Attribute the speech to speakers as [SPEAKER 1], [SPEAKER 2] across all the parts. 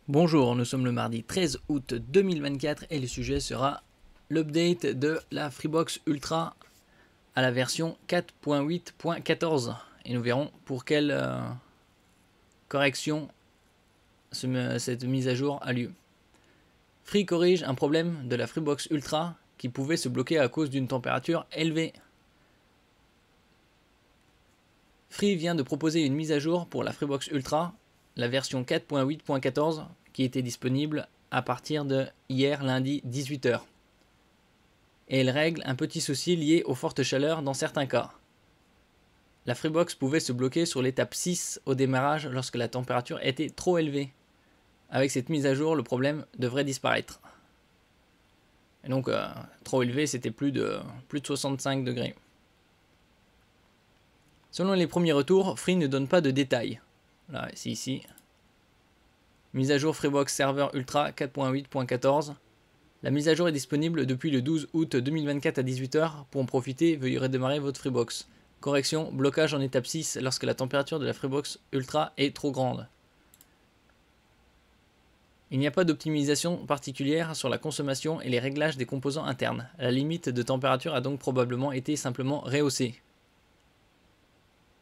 [SPEAKER 1] Bonjour, nous sommes le mardi 13 août 2024 et le sujet sera l'update de la Freebox Ultra à la version 4.8.14 et nous verrons pour quelle correction cette mise à jour a lieu. Free corrige un problème de la Freebox Ultra qui pouvait se bloquer à cause d'une température élevée. Free vient de proposer une mise à jour pour la Freebox Ultra, la version 4.8.14 qui était disponible à partir de hier lundi 18 h. Et elle règle un petit souci lié aux fortes chaleurs dans certains cas. La Freebox pouvait se bloquer sur l'étape 6 au démarrage lorsque la température était trop élevée. Avec cette mise à jour, le problème devrait disparaître. Et donc, trop élevé, c'était plus de 65 degrés. Selon les premiers retours, Free ne donne pas de détails. Là, c'est ici. Mise à jour Freebox Server Ultra 4.8.14. La mise à jour est disponible depuis le 12 août 2024 à 18 h. Pour en profiter, veuillez redémarrer votre Freebox. Correction, blocage en étape 6 lorsque la température de la Freebox Ultra est trop grande. Il n'y a pas d'optimisation particulière sur la consommation et les réglages des composants internes. La limite de température a donc probablement été simplement rehaussée.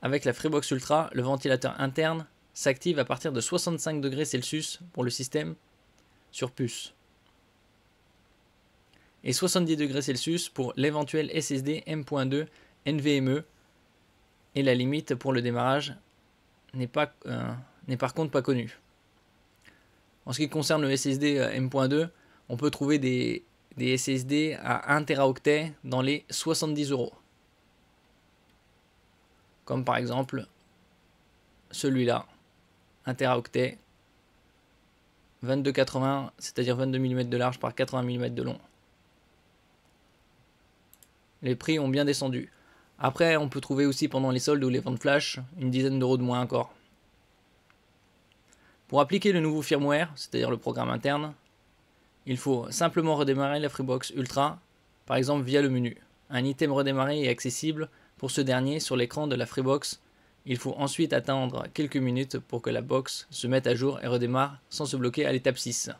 [SPEAKER 1] Avec la Freebox Ultra, le ventilateur interne s'active à partir de 65 degrés Celsius pour le système sur puce et 70 degrés Celsius pour l'éventuel SSD M.2 NVMe, et la limite pour le démarrage n'est par contre pas connue. En ce qui concerne le SSD M.2, on peut trouver des SSD à 1 Teraoctet dans les 70 €. Comme par exemple celui-là, 1 Teraoctet, 2280, c'est-à-dire 22 mm de large par 80 mm de long. Les prix ont bien descendu. Après, on peut trouver aussi pendant les soldes ou les ventes flash une dizaine d'euros de moins encore. Pour appliquer le nouveau firmware, c'est-à-dire le programme interne, il faut simplement redémarrer la Freebox Ultra, par exemple via le menu. Un item redémarré est accessible pour ce dernier sur l'écran de la Freebox. Il faut ensuite attendre quelques minutes pour que la box se mette à jour et redémarre sans se bloquer à l'étape 6.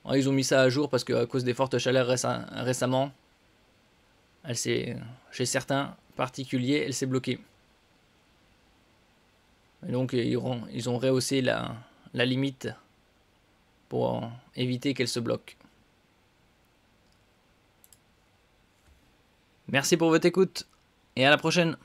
[SPEAKER 1] Alors, ils ont mis ça à jour parce qu'à cause des fortes chaleurs récemment, chez certains particuliers, elle s'est bloquée. Et donc ils ont rehaussé la limite pour éviter qu'elle se bloque. Merci pour votre écoute et à la prochaine.